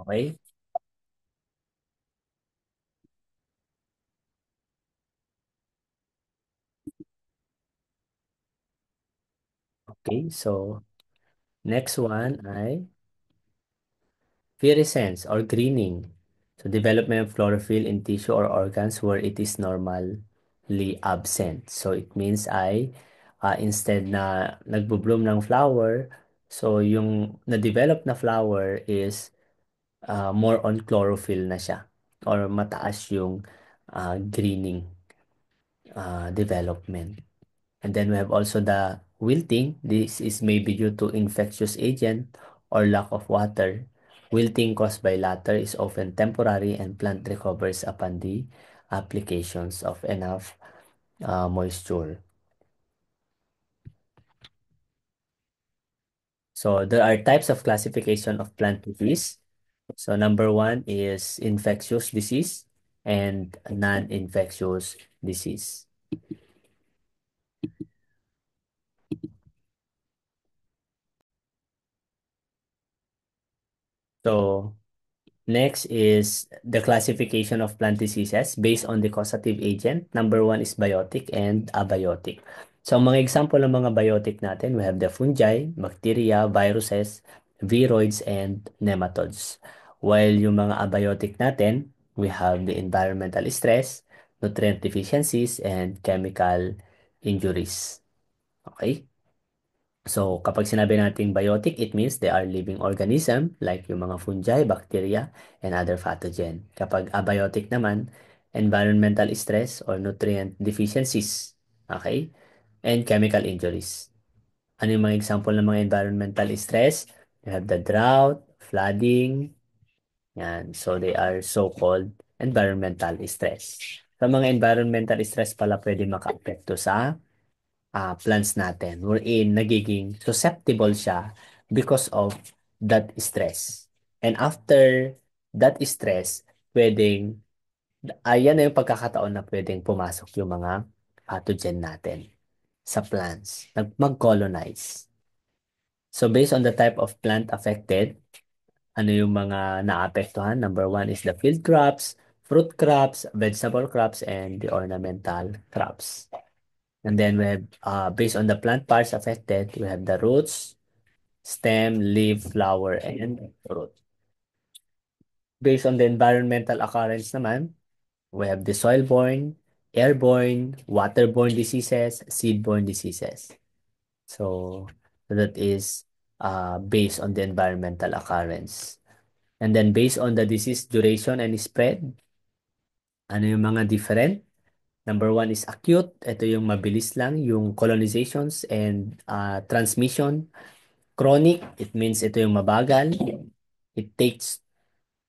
Okay? Okay, so next one ay fluorescence or greening. So development of chlorophyll in tissue or organs where it is normally absent. So it means ay instead na nagbo-bloom ng flower, so yung na-develop na flower is more on chlorophyll na siya or mataas yung greening development. And then we have also the wilting. This is maybe due to infectious agent or lack of water. Wilting caused by latter is often temporary and plant recovers upon the applications of enough moisture. So there are types of classification of plant disease. So number one is infectious disease and non-infectious disease. So next is the classification of plant diseases based on the causative agent. Number one is biotic and abiotic. So, ang mga example ng mga biotic natin, we have the fungi, bacteria, viruses, viroids, and nematodes. While yung mga abiotic natin, we have the environmental stress, nutrient deficiencies, and chemical injuries. Okay? So, kapag sinabi nating biotic, it means they are living organism like yung mga fungi, bacteria, and other pathogen. Kapag abiotic naman, environmental stress or nutrient deficiencies. Okay? And chemical injuries. Ano yung mga example ng mga environmental stress? You have the drought, flooding, yan. So, they are so-called environmental stress. Sa mga environmental stress pala pwede maka-apekto sa plants natin wherein nagiging susceptible siya because of that stress. And after that stress, pwedeng, ayan na yung pagkakataon na pwedeng pumasok yung mga pathogen natin sa plants, mag-colonize. So based on the type of plant affected, ano yung mga naapektuhan? Number one is the field crops, fruit crops, vegetable crops, and the ornamental crops. And then we have, based on the plant parts affected, we have the roots, stem, leaf, flower, and root. Based on the environmental occurrence naman, we have the soil-borne, airborne, waterborne diseases, seed-borne diseases. So that is based on the environmental occurrence. And then based on the disease duration and spread, ano yung mga different? Number one is acute. Ito yung mabilis lang, yung colonizations and transmission. Chronic, it means ito yung mabagal. It takes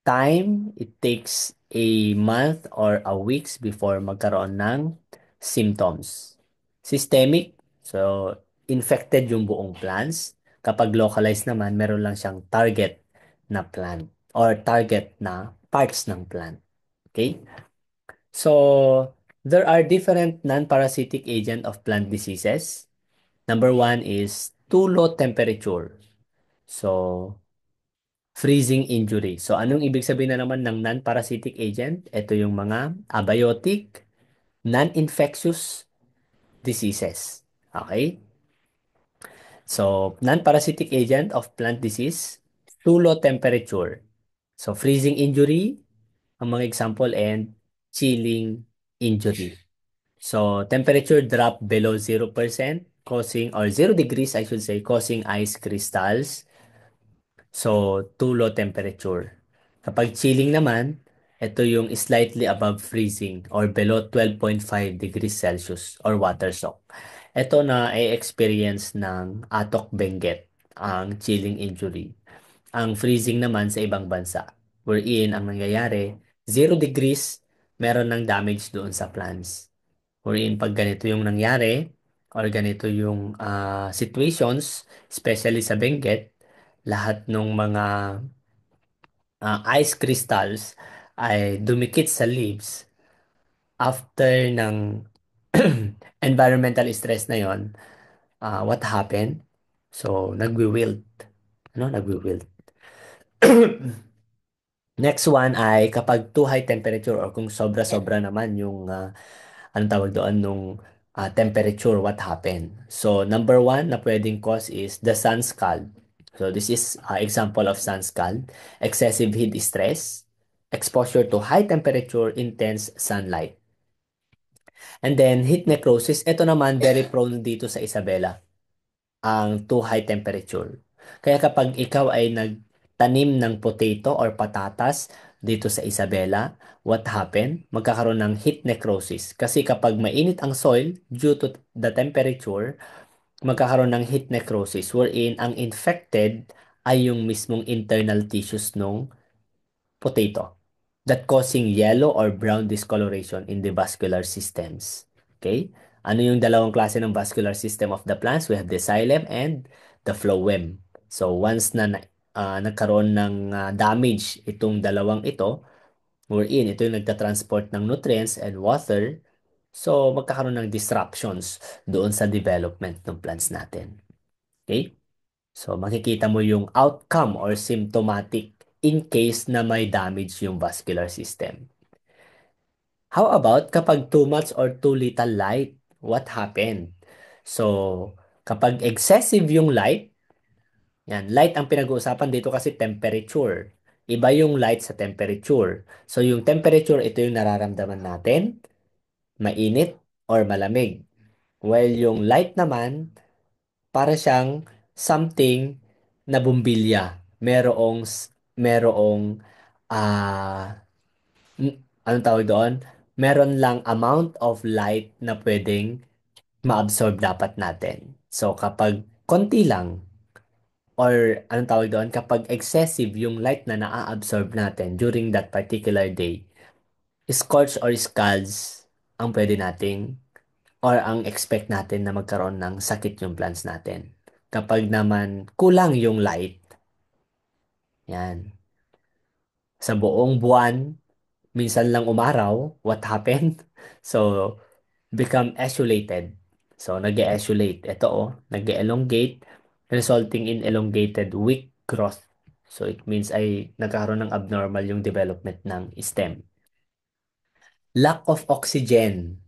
time. It takes a month or a weeks before magkaroon ng symptoms. Systemic, so infected yung buong plants. Kapag localized naman, meron lang siyang target na plant or target na parts ng plant. Okay? So, there are different non-parasitic agent of plant diseases. Number one is too low temperature. So, freezing injury. So, anong ibig sabihin na naman ng non-parasitic agent? Ito yung mga abiotic, non-infectious diseases. Okay? So, non-parasitic agent of plant disease, too low temperature. So, freezing injury, ang mga example, and chilling injury. So, temperature drop below 0% causing, or 0 degrees, I should say, causing ice crystals. So, too low temperature. Kapag chilling naman, ito yung slightly above freezing or below 12.5 degrees Celsius or water shock. Ito na ay experience ng Atok Benguet, ang chilling injury. Ang freezing naman sa ibang bansa, wherein ang nangyayari, 0 degrees, meron ng damage doon sa plants. Wherein pag ganito yung nangyari, or ganito yung situations, especially sa Benguet, lahat ng mga ice crystals ay dumikit sa leaves after ng environmental stress na yon. What happened? So, nagwi-wilt. Ano? Nagwi-wilt. Next one ay kapag too high temperature or kung sobra-sobra naman yung anong tawag doon nung temperature, what happened? So number one na pwedeng cause is the sun scald. So this is example of sun scald, excessive heat stress, exposure to high temperature, intense sunlight. And then heat necrosis, ito naman very prone dito sa Isabela, ang too high temperature. Kaya kapag ikaw ay nagtanim ng potato or patatas dito sa Isabela, what happen? Magkakaroon ng heat necrosis. Kasi kapag mainit ang soil due to the temperature, magkakaroon ng heat necrosis wherein ang infected ay yung mismong internal tissues ng potato that causing yellow or brown discoloration in the vascular systems. Okay? Ano yung dalawang klase ng vascular system of the plants? We have the xylem and the phloem. So once na nagkaroon ng damage itong dalawang ito, wherein ito yung nagtatransport ng nutrients and water, so magkakaroon ng disruptions doon sa development ng plants natin. Okay? So, makikita mo yung outcome or symptomatic in case na may damage yung vascular system. How about kapag too much or too little light? What happened? So, kapag excessive yung light, yan, light ang pinag-uusapan dito kasi temperature. Iba yung light sa temperature. So, yung temperature, ito yung nararamdaman natin, mainit or malamig. While yung light naman, para siyang something na bumbilya. Merong anong tawag doon? Meron lang amount of light na pwedeng ma-absorb dapat natin. So kapag konti lang or anong tawag doon? Kapag excessive yung light na naa-absorb natin during that particular day, scorch or scalds ang pwede nating or ang expect natin na magkaroon ng sakit yung plants natin. Kapag naman kulang yung light, yan, sa buong buwan, minsan lang umaraw, what happened? So, become isolated. So, nag-e-isolate. Ito nag-elongate, resulting in elongated weak growth. So, it means ay nagkaroon ng abnormal yung development ng stem. Lack of oxygen.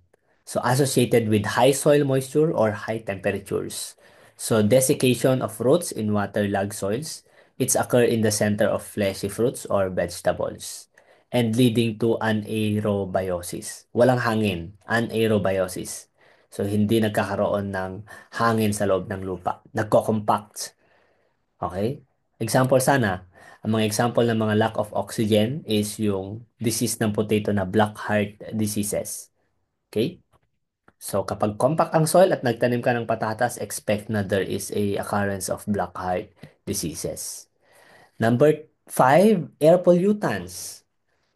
So associated with high soil moisture or high temperatures. So desiccation of roots in waterlogged soils. It's occur in the center of fleshy fruits or vegetables and leading to anaerobiosis. Walang hangin, anaerobiosis. So hindi nagkakaroon ng hangin sa loob ng lupa. Nagko-compact. Okay? Example sana, ang mga example ng mga lack of oxygen is yung disease ng potato na black heart diseases. Okay? So, kapag compact ang soil at nagtanim ka ng patatas, expect na there is a occurrence of black heart diseases. Number 5, air pollutants.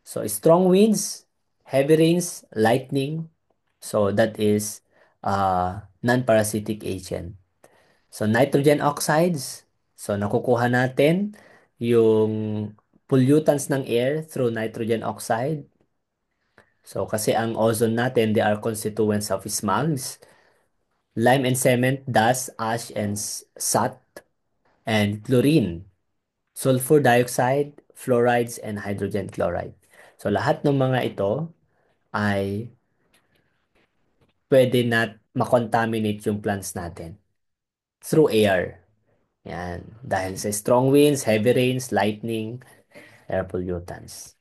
So, strong winds, heavy rains, lightning. So, that is non-parasitic agent. So, nitrogen oxides. So, nakukuha natin yung pollutants ng air through nitrogen oxide. So, kasi ang ozone natin, they are constituents of smugs, lime and cement, dust, ash, and sat, and chlorine, sulfur dioxide, fluorides, and hydrogen chloride. So, lahat ng mga ito ay pwede na makontaminate yung plants natin through air. Yan. Dahil sa strong winds, heavy rains, lightning, air pollutants.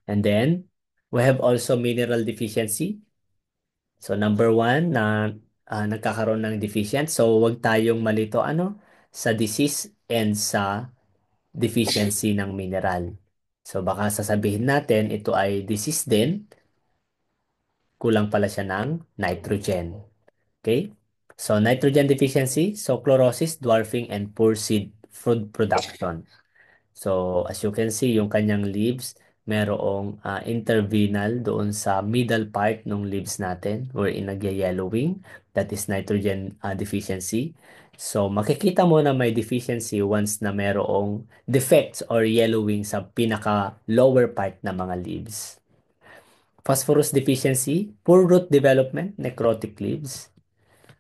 And then, we have also mineral deficiency. So, number one na nagkakaroon ng deficient. So, wag tayong malito sa disease and sa deficiency ng mineral. So, baka sasabihin natin ito ay disease din, kulang pala siya ng nitrogen. Okay? So, nitrogen deficiency, so chlorosis, dwarfing, and poor seed food production. So, as you can see, yung kanyang leaves, merong intervenal doon sa middle part ng leaves natin wherein nagya-yellowing. That is nitrogen deficiency. So, makikita mo na may deficiency once na merong defects or yellowing sa pinaka lower part ng mga leaves. Phosphorus deficiency, poor root development, necrotic leaves.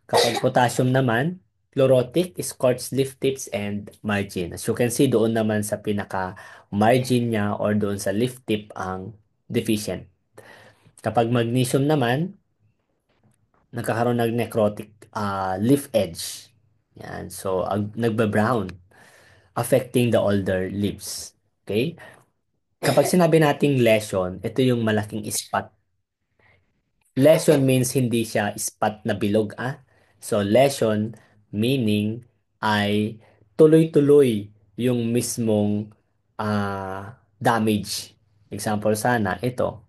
Kapag potassium naman, Chlorotic, scorched leaf tips, and margin. As you can see, doon naman sa pinaka-margin niya or doon sa leaf tip ang deficient. Kapag magnesium naman, nagkakaroon ng necrotic leaf edge. Yan. So, nagba-brown, affecting the older leaves. Okay? Kapag sinabi nating lesion, ito yung malaking spot. Lesion means hindi siya spot na bilog, ah. So, lesion meaning ay tuloy-tuloy yung mismong damage. Example sana, ito,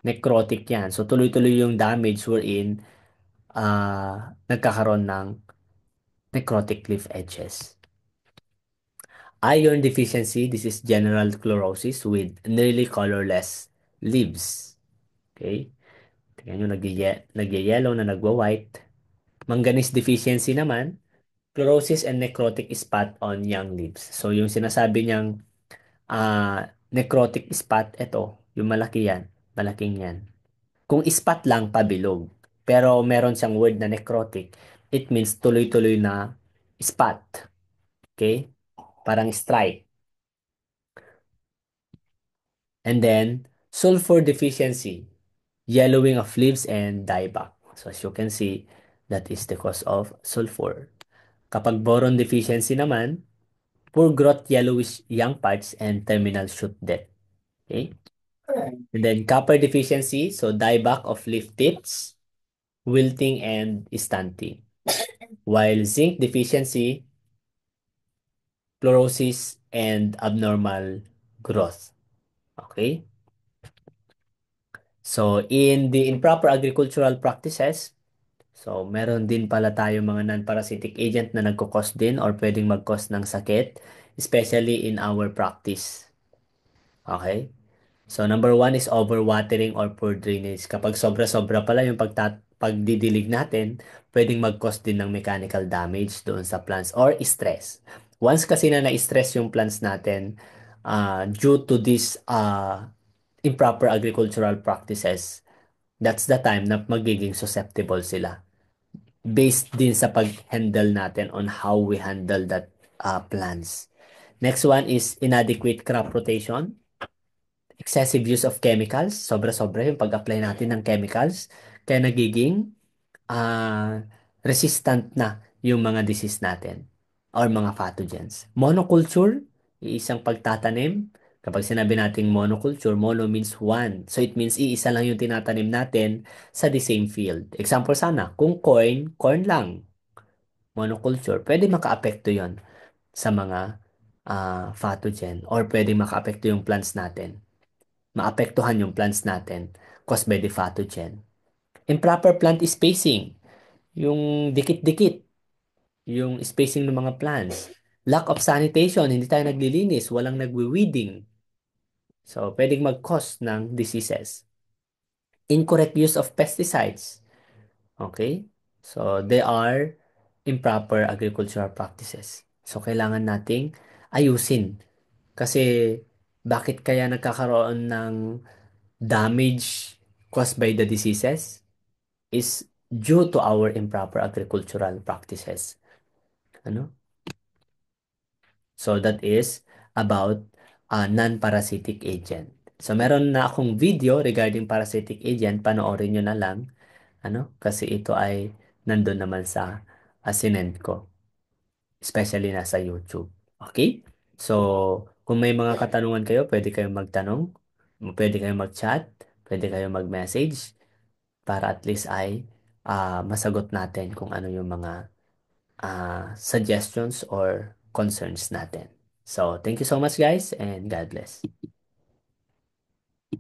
necrotic yan. So, tuloy-tuloy yung damage wherein nagkakaroon ng necrotic leaf edges. Iron deficiency, this is general chlorosis with nearly colorless leaves. Okay? Tingnan nyo, nagye-yellow na nagwa-white. Manganese deficiency naman, chlorosis and necrotic spot on young leaves. So, yung sinasabi niyang necrotic spot, ito, yung malaki yan, malaking yan. Kung spot lang, pabilog. Pero meron siyang word na necrotic, it means tuloy-tuloy na spot. Okay? Parang stripe. And then, sulfur deficiency, yellowing of leaves and dieback. So as you can see, that is the cause of sulfur. Kapag boron deficiency naman, poor growth, yellowish young parts, and terminal shoot death. Okay? And then copper deficiency, so dieback of leaf tips, wilting, and stunting. While zinc deficiency, chlorosis, and abnormal growth. Okay? So, in the improper agricultural practices, so meron din pala tayo mga non-parasitic agent na nagkukos din or pwedeng mag-cause ng sakit, especially in our practice. Okay? So, number one is overwatering or poor drainage. Kapag sobra-sobra pala yung pagdidilig natin, pwedeng mag-cause din ng mechanical damage doon sa plants or stress. Once kasi na na-stress yung plants natin, due to this improper agricultural practices, that's the time na magiging susceptible sila. Based din sa pag-handle natin on how we handle that plants. Next one is inadequate crop rotation. Excessive use of chemicals. Sobra-sobra yung pag-apply natin ng chemicals. Kaya nagiging resistant na yung mga disease natin or mga pathogens. Monoculture, iisang pagtatanim. Kapag sinabi nating monoculture, mono means one. So it means iisa lang yung tinatanim natin sa the same field. Example sana, kung corn, corn lang. Monoculture, pwede makaapekto yon sa mga pathogen or pwede makaapekto yung plants natin. Maapektuhan yung plants natin caused by the pathogen. Improper plant spacing, yung dikit-dikit, yung spacing ng mga plants. Lack of sanitation, hindi tayo naglilinis, walang nagwi-weeding. So, pwedeng mag-cause ng diseases. Incorrect use of pesticides. Okay? So, they are improper agricultural practices. So, kailangan nating ayusin. Kasi, bakit kaya nagkakaroon ng damage caused by the diseases is due to our improper agricultural practices. Ano? So that is about non-parasitic agent. So meron na akong video regarding parasitic agent, panoorin nyo na lang, ano? Kasi ito ay nandun naman sa sinend ko, especially na sa YouTube. Okay? So, kung may mga katanungan kayo, pwede kayong magtanong, pwede kayong mag-chat, pwede kayong mag-message, para at least ay masagot natin kung ano yung mga suggestions or concerns natin. So, thank you so much guys and God bless.